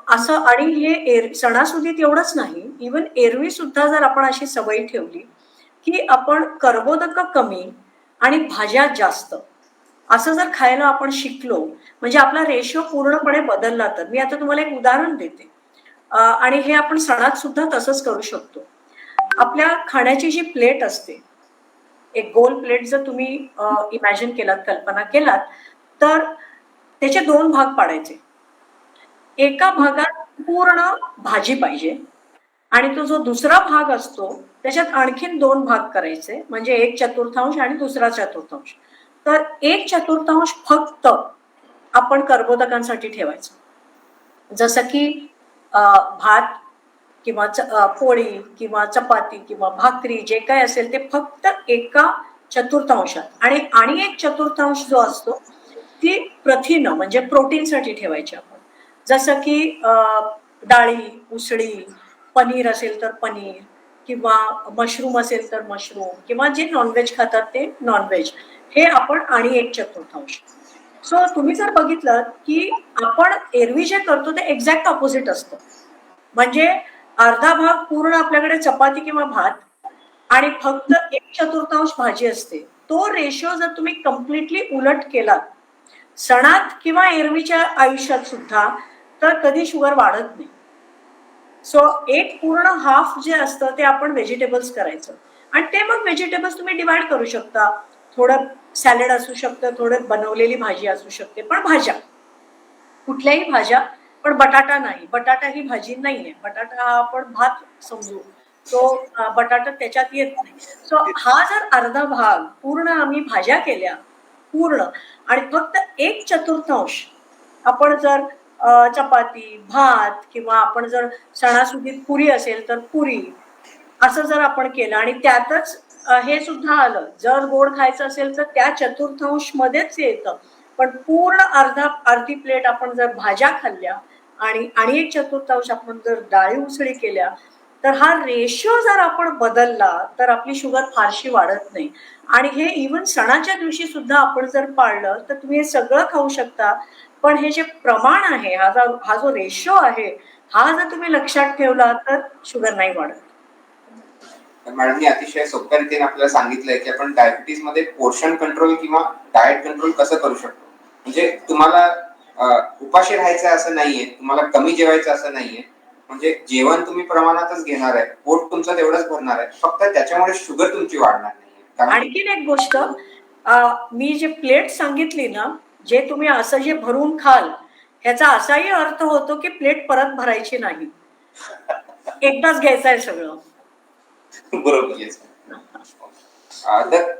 असं, आणि हे सणासुदीत एवढंच नाही, इवन एरवी सुद्धा जर आपण अशी सवय ठेवली की आपण कर्बोदक कमी आणि भाज्या जास्त असं जर खायला आपण शिकलो, म्हणजे आपला रेशो पूर्णपणे बदलला. तर मी आता तुम्हाला एक उदाहरण देते, आणि हे आपण सणात सुद्धा तसंच करू शकतो. आपल्या खाण्याची जी प्लेट असते, एक गोल प्लेट जर तुम्ही इमॅजिन केलात, कल्पना केलात, तर त्याचे 2 भाग पाडायचे. एका भागात पूर्ण भाजी पाहिजे आणि तो जो दुसरा भाग असतो त्याच्यात आणखीन 2 भाग करायचे, म्हणजे 1/4 आणि दुसरा 1/4. तर 1/4 फक्त आपण कर्बोदकांसाठी ठेवायचं. जसं की भात किंवा पोळी किंवा चपाती किंवा भाकरी जे काय असेल ते फक्त 1/4, आणि 1/4 जो असतो ती प्रथिनं म्हणजे प्रोटीनसाठी ठेवायची आपण. जसं की डाळी, उसळी, पनीर असेल तर पनीर, किंवा मशरूम असेल तर मशरूम, किंवा जे नॉनव्हेज खातात ते नॉनव्हेज, हे आपण आणि 1/4. सो तुम्ही जर बघितलं की आपण एरवी जे करतो ते एक्झॅक्ट ऑपोजिट असतं. म्हणजे अर्धा भाग पूर्ण आपल्याकडे चपाती किंवा भात आणि फक्त 1/4 भाजी असते. तो रेशो जर तुम्ही कम्प्लिटली उलट केलात सणात किंवा एरवीच्या आयुष्यात सुद्धा, तर कधी शुगर वाढत नाही. सो एक पूर्ण हाफ जे असतं ते आपण व्हेजिटेबल्स करायचं, आणि ते मग व्हेजिटेबल्स तुम्ही डिवाइड करू शकता. थोडं सॅलड असू शकतं, थोडं बनवलेली भाजी असू शकते, पण भाज्या, कुठल्याही भाज्या. पण बटाटा नाही, बटाटा ही भाजी नाहीये, बटाटा हा आपण भात समजू, तो बटाटा त्याच्यात येत नाही. सो हा जर अर्धा भाग पूर्ण आम्ही भाज्या केल्या पूर्ण, आणि फक्त 1/4 आपण जर चपाती, भात, किंवा आपण जर सणासुदीत पुरी असेल तर पुरी, असं जर आपण केलं, आणि त्यातच हे सुद्धा आलं, जर गोड खायचं असेल तर त्या 1/4 मध्येच येतं, पण पूर्ण अर्धी प्लेट आपण जर भाज्या खाल्ल्या आणि 1/4 आपण जर डाळी उसळी केल्या, तर हा रेशो जर आपण बदलला तर आपली शुगर फारशी वाढत नाही. आणि हे इव्हन सणाच्या दिवशी सुद्धा आपण जर पाळलं तर तुम्ही हे सगळं खाऊ शकता, पण हे जे प्रमाण आहे, हा जो रेशो आहे, हा जर तुम्ही लक्षात ठेवला तर शुगर नाही वाढत. मॅडमनी अतिशय सोप्या रीतीने आपल्याला सांगितलंय की आपण डायबिटीज मध्ये पोर्शन कंट्रोल किंवा डाएट कंट्रोल कसं करू शकतो. म्हणजे तुम्हाला उपाशी राहायचं असं नाहीये, तुम्हाला कमी जेवायचं असं नाहीये, म्हणजे जेवण तुम्ही प्रमाणातच घेणार आहे, पोट तुमचं तेवढंच भरणार आहे, फक्त त्याच्यामुळे शुगर तुमची वाढणार नाहीये. आणखीन एक गोष्ट, मी जे प्लेट सांगितली ना, जे तुम्ही असं जे भरून खाल, ह्याचा असाही अर्थ होतो की प्लेट परत भरायची नाही, एकदाच घ्यायचं आहे सगळं. बरोबर. तर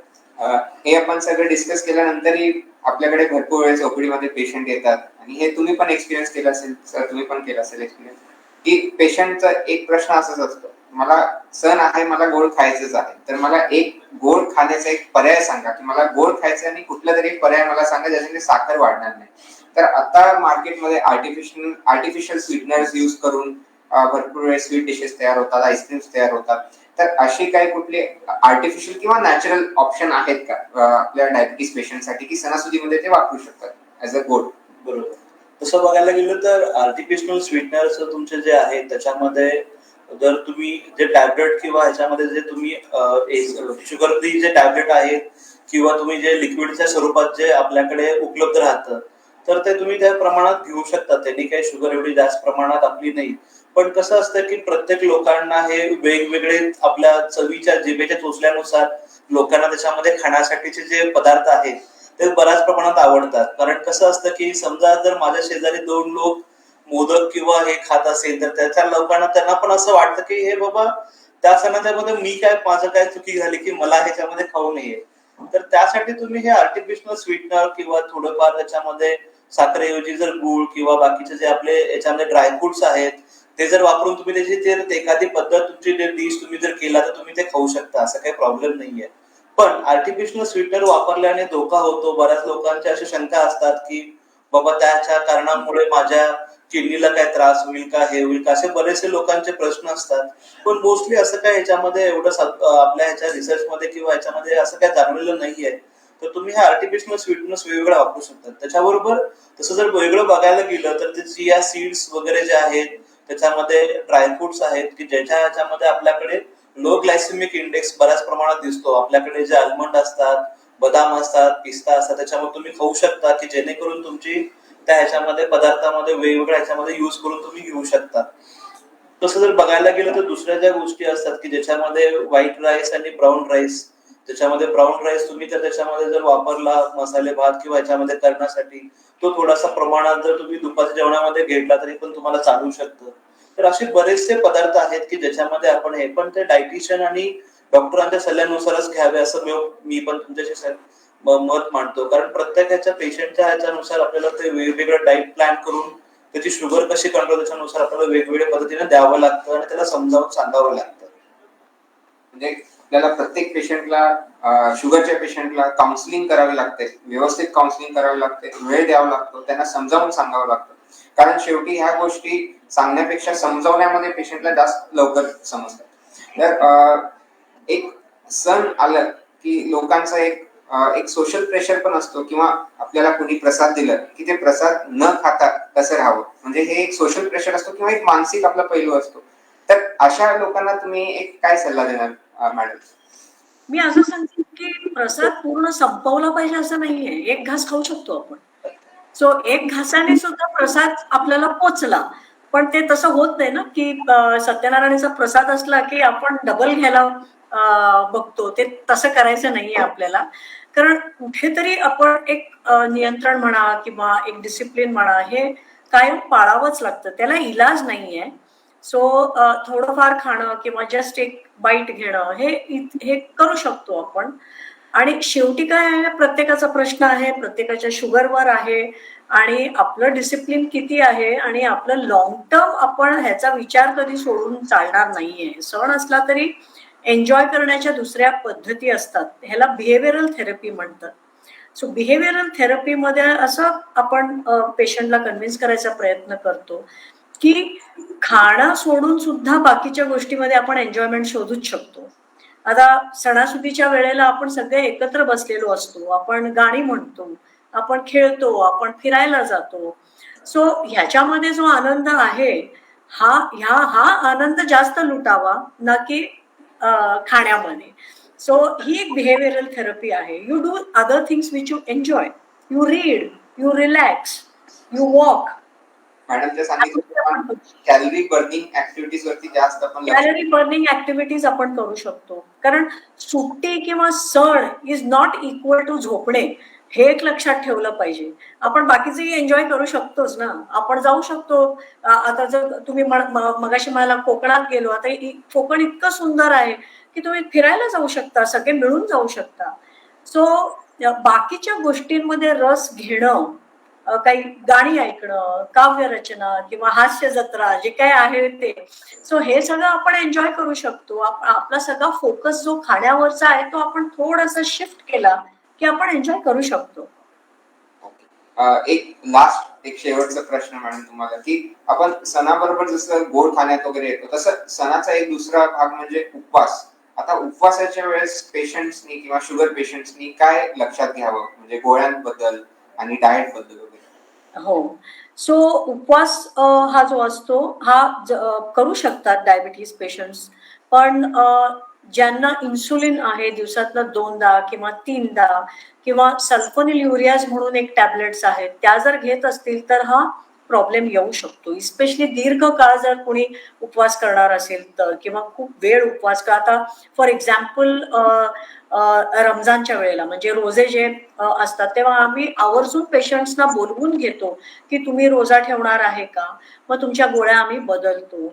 हे आपण सगळं डिस्कस केल्यानंतरही आपल्याकडे भरपूर वेळेस ओपीडीमध्ये पेशंट येतात, आणि हे तुम्ही पण एक्सपिरियन्स केला असेल सर, तुम्ही पण केला असेल एक्सपिरियन्स, की पेशंटचा एक प्रश्न असाच असतो, मला सण आहे, मला गोड खायचंच आहे, तर मला एक गोड खाण्याचा एक पर्याय सांगा, की मला गोड खायचं आणि कुठला तरी एक पर्याय मला सांगा ज्याच्याने साखर वाढणार नाही. तर आता मार्केटमध्ये आर्टिफिशियल स्वीटनर्स यूज करून भरपूर वेळेस स्वीट डिशेस तयार होतात, आईस्क्रीम्स तयार होतात. तर अशी काही कुठली आर्टिफिशियल किंवा नॅचरल ऑप्शन आहेत का आपल्या डायबिटीस पेशंटसाठी, की सणासुदीमध्ये ते वापरू शकतात ऍज अ गोड? बरोबर. तसं बघायला गेलं तर आर्टिफिशियल स्वीटनर्स तुमचे जे आहेत त्याच्यामध्ये जर तुम्ही जे टॅबलेट किंवा ह्याच्यामध्ये जे तुम्ही शुगर फ्री जे टॅबलेट आहेत किंवा तुम्ही जे लिक्विडच्या स्वरूपात जे आपल्याकडे उपलब्ध राहतं तर ते तुम्ही त्या प्रमाणात घेऊ शकता. त्यांनी काही शुगर एवढी जास्त प्रमाणात आपली नाही. पण कसं असतं की प्रत्येक लोकांना हे वेगवेगळे आपल्या चवीच्या जिभेच्या चोचल्यानुसार लोकांना त्याच्यामध्ये खाण्यासाठीचे जे पदार्थ आहेत ते बऱ्याच प्रमाणात आवडतात. कारण कसं असतं की समजा जर माझ्या शेजारी 2 लोक मोदक किंवा हे खात असेल तर त्याच्या लोकांना त्यांना पण असं वाटतं की हे बाबा त्या सणाच्यामध्ये मी काय माझं काय चुकी झाली की मला ह्याच्यामध्ये खाऊ नये. तर त्यासाठी तुम्ही हे आर्टिफिशियल स्वीटनर किंवा थोडंफार त्याच्यामध्ये साखरेऐवजी जर गूळ किंवा बाकीचे जे आपले याच्यामध्ये ड्रायफ्रुट्स आहेत ते जर वापरून तुम्ही त्याची एखादी पद्धत तुमची जे डिश तुम्ही जर केला तर तुम्ही ते खाऊ शकता. असं काही प्रॉब्लेम नाहीये. पण आर्टिफिशियल स्वीटनर वापरल्याने धोका होतो. बऱ्याच लोकांच्या अशा शंका असतात की बाबा त्याच्या कारणामुळे माझ्या किडनीला काय त्रास होईल का, हे होईल का, असे बरेचसे लोकांचे प्रश्न असतात. पण मोस्टली असं काय ह्याच्यामध्ये एवढं आपल्या ह्याच्या रिसर्चमध्ये किंवा ह्याच्यामध्ये असं काय जाणवलेलं नाहीये. तर तुम्ही हे आर्टिफिशियल स्वीटनर्स वेगवेगळं वापरू शकता. त्याच्याबरोबर तसं जर वेगळं बघायला गेलं तर ते चिया सीड्स वगैरे जे आहेत त्याच्यामध्ये ड्रायफ्रुट्स आहेत की ज्याच्या ह्याच्यामध्ये आपल्याकडे लो ग्लायसेमिक इंडेक्स बऱ्याच प्रमाणात दिसतो. आपल्याकडे जे आल्मंड असतात, बदाम असतात, पिस्ता असतात त्याच्यामध्ये तुम्ही खाऊ शकता की जेणेकरून तुमची त्या ह्याच्यामध्ये पदार्थामध्ये वेगवेगळ्या ह्याच्यामध्ये युज करून तुम्ही घेऊ शकता. तसं जर बघायला गेलं तर दुसऱ्या ज्या गोष्टी असतात की ज्याच्यामध्ये व्हाईट राईस आणि ब्राऊन राईस त्याच्यामध्ये ब्राऊन राईस तुम्ही तर त्याच्यामध्ये जर वापरला मसाले भात किंवा ह्याच्यामध्ये करण्यासाठी तो थोडासा प्रमाणात जर तुम्ही दुपारच्या जेवणामध्ये घेतला तरी पण तुम्हाला चालू शकतं. तर असे बरेचसे पदार्थ आहेत की ज्याच्यामध्ये आपण हे पण ते डायटिशियन आणि डॉक्टरांच्या सल्ल्यानुसारच घ्यावे असं मी पण तुमच्याशी मत मांडतो. कारण प्रत्येकाच्या पेशंटच्या ह्याच्यानुसार आपल्याला ते वेगवेगळं डाएट प्लॅन करून त्याची शुगर कशी कंट्रोल त्याच्यानुसार आपल्याला वेगवेगळ्या पद्धतीने द्यावं लागतं आणि त्याला समजावून सांगावं लागतं. म्हणजे आपल्याला प्रत्येक पेशंटला शुगरच्या पेशंटला काउन्सिलिंग करावी लागते, व्यवस्थित काउन्सिलिंग करावी लागते, वेळ द्यावा लागतो, त्यांना समजावून सांगावं लागतं. कारण शेवटी ह्या गोष्टी सांगण्यापेक्षा समजावण्यामध्ये पेशंटला जास्त लवकर समजतात. तर एक सण आलं की लोकांचा एक सोशल प्रेशर पण असतो किंवा आपल्याला कोणी प्रसाद दिलं की ते प्रसाद न खाता कसं राहावं, म्हणजे हे एक सोशल प्रेशर असतो किंवा एक मानसिक आपला पैलू असतो. तर अशा लोकांना तुम्ही एक काय सल्ला देणार मॅडम? मी असं सांगते की प्रसाद पूर्ण संपवला पाहिजे असं नाहीये. एक घास खाऊ शकतो आपण. सो एक घासाने सुद्धा प्रसाद आपल्याला पोचला. पण ते तसं होत नाही ना की सत्यनारायणाचा प्रसाद असला की आपण डबल घ्यायला बघतो. ते तसं करायचं नाहीये आपल्याला. कारण कुठेतरी आपण एक नियंत्रण म्हणा किंवा एक डिसिप्लिन म्हणा हे कायम पाळावंच लागतं. त्याला इलाज नाहीये. सो थोडंफार खाणं किंवा जस्ट एक बाईट घेणं हे करू शकतो आपण. आणि शेवटी काय आहे, प्रत्येकाचा प्रश्न आहे, प्रत्येकाच्या शुगरवर आहे आणि आपलं डिसिप्लिन किती आहे आणि आपलं लॉंग टर्म आपण ह्याचा विचार कधी सोडून चालणार नाहीये. सण असला तरी एन्जॉय करण्याच्या दुसऱ्या पद्धती असतात. ह्याला बिहेवियरल थेरपी म्हणतात. सो बिहेवियरल थेरपीमध्ये असं आपण पेशंटला कन्व्हिन्स करायचा प्रयत्न करतो की खाणं सोडून सुद्धा बाकीच्या गोष्टीमध्ये आपण एन्जॉयमेंट शोधूच शकतो. आता सणासुदीच्या वेळेला आपण सगळे एकत्र बसलेलो असतो, आपण गाणी म्हणतो, आपण खेळतो, आपण फिरायला जातो. सो ह्याच्यामध्ये जो आनंद आहे हा आनंद जास्त लुटावा ना की खाण्यामध्ये. सो ही एक बिहेवियरल थेरपी आहे. You do other things which you enjoy. You read, you relax, you walk. मॅडमच्या सांगितलं कॅलरी बर्निंग ऍक्टिव्हिटीज वरती जास्त आपण कॅलरी बर्निंग ऍक्टिव्हिटीज आपण करू शकतो. कारण सुट्टी किंवा सण इज नॉट इक्वल टू झोपणे, हे एक लक्षात ठेवलं पाहिजे. आपण बाकीचेही एन्जॉय करू शकतोच ना. आपण जाऊ शकतो. आता जर तुम्ही मगाशी मला कोकणात गेलो, आता कोकण इतकं सुंदर आहे की तुम्ही फिरायला जाऊ शकता, सगळे मिळून जाऊ शकता. सो बाकीच्या गोष्टींमध्ये रस घेणं, काही गाणी ऐकणं, काव्य रचना किंवा हास्य जत्रा जे काय आहे ते. सो हे सगळं आपण एन्जॉय करू शकतो. आपला सगळा फोकस जो खाण्यावरचा आहे तो आपण थोडासा शिफ्ट केला की आपण एन्जॉय करू शकतो. एक शेवटचा प्रश्न मॅडम तुम्हाला की आपण सणाबरोबर जसं गोड खाण्यात वगैरे येतो तसं सणाचा एक दुसरा भाग म्हणजे उपवास. आता उपवासाच्या वेळेस पेशंट्सनी किंवा शुगर पेशंट्सनी काय लक्षात घ्यावं, म्हणजे गोळ्यांबद्दल आणि डाएट बद्दल वगैरे? हो. सो उपवास हा जो असतो हा करू शकतात डायबिटीज पेशंट्स, पण ज्यांना इन्सुलिन आहे दिवसातनं 2दा किंवा 3दा किंवा सल्फोनिलयुरियाज म्हणून एक टॅबलेट्स आहेत त्या जर घेत असतील तर हा प्रॉब्लेम येऊ शकतो. इस्पेशली दीर्घकाळ जर कोणी उपवास करणार असेल तर, किंवा खूप वेळ उपवास आता फॉर एक्झाम्पल रमजानच्या वेळेला म्हणजे रोजे जे असतात तेव्हा आम्ही आवर्जून पेशंट्सना बोलवून घेतो की तुम्ही रोजा ठेवणार आहे का, मग तुमच्या गोळ्या आम्ही बदलतो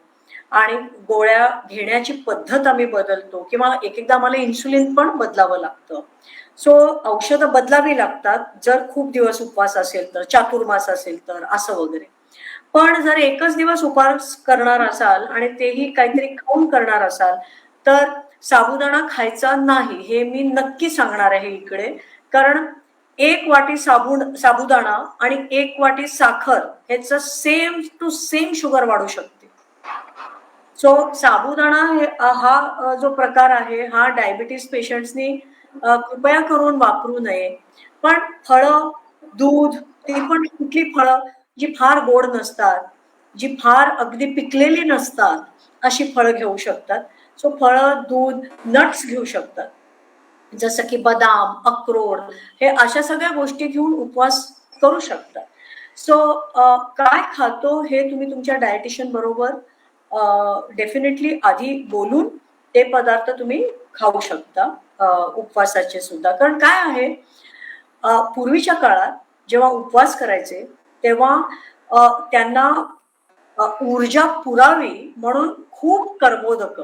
आणि गोळ्या घेण्याची पद्धत आम्ही बदलतो, किंवा एक एकदा आम्हाला इन्सुलिन पण बदलावं लागतं. सो औषधं बदलावी लागतात जर खूप दिवस उपवास असेल तर, चातुर्मास असेल तर असं वगैरे. पण जर एकच दिवस उपवास करणार असाल आणि तेही काहीतरी खाऊन करणार असाल तर साबुदाणा खायचा नाही हे मी नक्की सांगणार आहे इकडे. कारण 1 वाटी साबुदाणा आणि 1 वाटी साखर ह्याचं सेम टू सेम शुगर वाढू शकते. सो साबुदाणा हा जो प्रकार आहे हा डायबिटीस पेशंट्सनी कृपया करून वापरू नये. पण फळं, दूध, ती पण कुठली फळं जी फार गोड नसतात, जी फार अगदी पिकलेली नसतात अशी फळं घेऊ शकतात. सो फळं, दूध, नट्स घेऊ शकतात, जसं की बदाम, अक्रोड, हे अशा सगळ्या गोष्टी घेऊन उपवास करू शकतात. सो काय खातो हे तुम्ही तुमच्या डायटिशियन बरोबर डेफिनेटली आधी बोलून ते पदार्थ तुम्ही खाऊ शकता उपवासाचे सुद्धा. कारण काय आहे, पूर्वीच्या काळात जेव्हा उपवास करायचे तेव्हा त्यांना ऊर्जा पुरावी म्हणून खूप कर्बोदक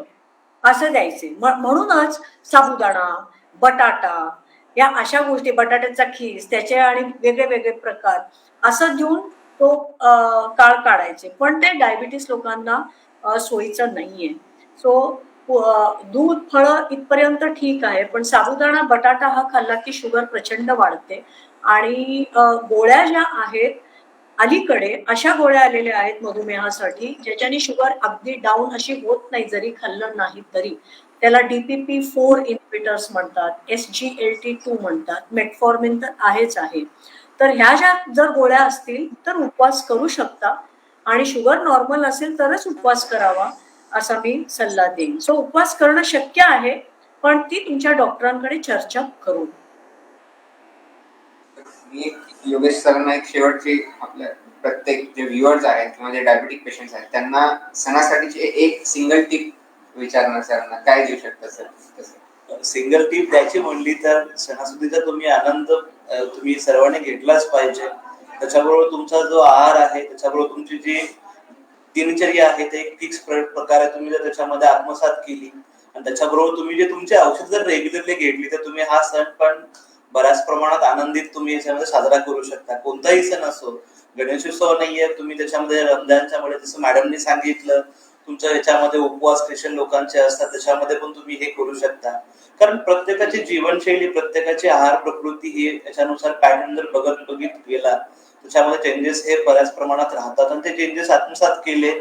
असं द्यायचे. म्हणूनच साबुदाणा, बटाटा या अशा गोष्टी, बटाट्याचा खीस, त्याचे आणि वेगळे वेगळे प्रकार असं देऊन तो काळ काढायचे. पण ते डायबिटीस लोकांना सोयीचं नाहीये. सो दूध, फळं इथपर्यंत ठीक आहे, पण साबुदाणा, बटाटा हा खाल्ला की शुगर प्रचंड वाढते. आणि गोळ्या ज्या आहेत अलीकडे अशा गोळ्या आलेल्या आहेत मधुमेहासाठी ज्याच्याने शुगर अगदी डाऊन अशी होत नाही जरी खाल्लं नाही तरी. त्याला DPP-4 इन्हिबिटर्स म्हणतात, SGLT2 म्हणतात, मेटफॉर्मिन तर आहेच आहे. तर ह्या ज्या जर गोळ्या असतील तर उपवास करू शकता, आणि शुगर नॉर्मल असेल तरच उपवास करावा असा मी सल्ला देईन. सो उपवास करणं शक्य आहे, पण ती तुमच्या डॉक्टरांकडे चर्चा करून. मी योगेश सरांना एक शेवटची, आपल्या प्रत्येक जे व्ह्युअर्स आहेत किंवा जे डायबिटिक पेशंट्स आहेत त्यांना सणासाठीची एक सिंगल टिप विचारणार सरांना, काय देऊ शकता सर? सिंगल टीप द्यायची म्हणली तर सणासुदीचा तुम्ही आनंद तुम्ही सर्वांनी घेतलाच पाहिजे. त्याच्याबरोबर तुमचा जो आहार आहे, त्याच्याबरोबर तुमची जी दिनचर्या आहे ते एक फिक्स प्रकारे तुम्ही जर त्याच्यामध्ये आत्मसात केली आणि त्याच्याबरोबर तुम्ही जे तुमचे औषध जर रेग्युलरली घेतली तर तुम्ही हा सण पण बऱ्याच प्रमाणात आनंदित तुम्ही याच्यामध्ये साजरा करू शकता. कोणताही सण असो, गणेशोत्सव नाहीये, तुम्ही त्याच्यामध्ये रमजानच्या मध्ये जसं मॅडमनी सांगितलं तुमच्या याच्यामध्ये उपवास स्पेशल लोकांचे असतात त्याच्यामध्ये पण तुम्ही हे करू शकता. कारण प्रत्येकाची जीवनशैली, प्रत्येकाची आहार प्रकृती ही याच्यानुसार पॅटर्न जर बघित गेला त्याच्यामध्ये चेंजेस हे बऱ्याच प्रमाणात राहतात आणि ते चेंजेस आत्मसात केले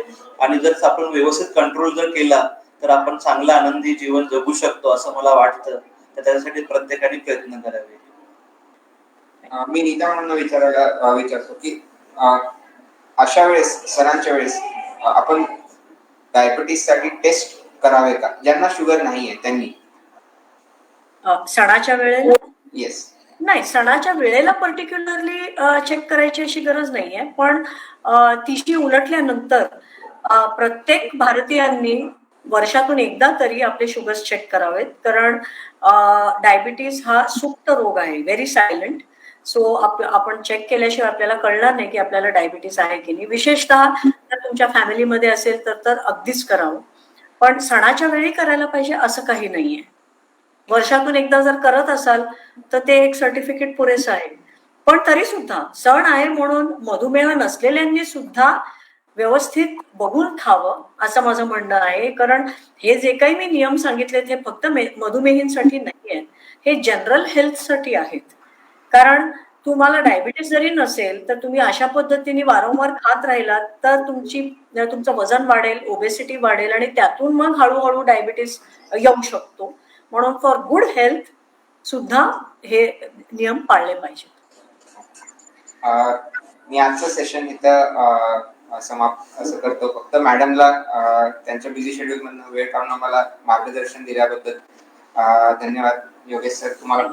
आणि जर आपण व्यवस्थित कंट्रोल जर केला तर आपण चांगला आनंदी जीवन जगू शकतो असं मला वाटतं. तर त्यासाठी प्रत्येकाने प्रयत्न करावे. मी नीता म्हणून विचारतो की अशा वेळेस, सणांच्या वेळेस आपण डायबिटीस साठी टेस्ट करावे का, ज्यांना शुगर नाहीये त्यांनी? सणाच्या वेळेला येस. नाही, सणाच्या वेळेला पर्टिक्युलरली चेक करायची अशी गरज नाहीये, पण तिशी उलटल्यानंतर प्रत्येक भारतीयांनी वर्षातून एकदा तरी आपले शुगर्स चेक करावेत. कारण डायबिटीस हा सुप्त रोग आहे, व्हेरी सायलेंट. सो आपण चेक केल्याशिवाय आपल्याला कळणार नाही की आपल्याला डायबिटीस आहे की नाही. विशेषतः जर तुमच्या फॅमिलीमध्ये असेल तर अगदीच करावं. पण सणाच्या वेळी करायला पाहिजे असं काही नाहीये. वर्षातून एकदा जर करत असाल तर ते एक सर्टिफिकेट पुरेसं आहे. पण तरी सुद्धा सण आहे म्हणून मधुमेह नसलेल्यांनी सुद्धा व्यवस्थित बघून खावं असं माझं म्हणणं आहे. कारण हे जे काही मी नियम सांगितलेत हे फक्त मधुमेहींसाठी नाही आहेत, हे जनरल हेल्थसाठी आहेत. कारण तुम्हाला डायबिटीस जरी नसेल तर तुम्ही अशा पद्धतीने वारंवार खात राहिलात तर तुमचं वजन वाढेल, ओबेसिटी वाढेल आणि त्यातून मग हळूहळू डायबिटीस येऊ शकतो. म्हणून फॉर गुड हेल्थ सुद्धा हे नियम पाळले पाहिजेत. मी आजचं सेशन इथं समाप्त असं करतो. फक्त मॅडमला त्यांच्या बिझी शेड्यूल मधून वेळ काढून आम्हाला मार्गदर्शन दिल्याबद्दल धन्यवाद. योगेश सर, तुम्हाला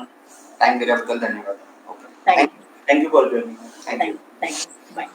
टाइम दिल्याबद्दल धन्यवाद. Okay, thank you for joining. Thank you. Thank you. Bye.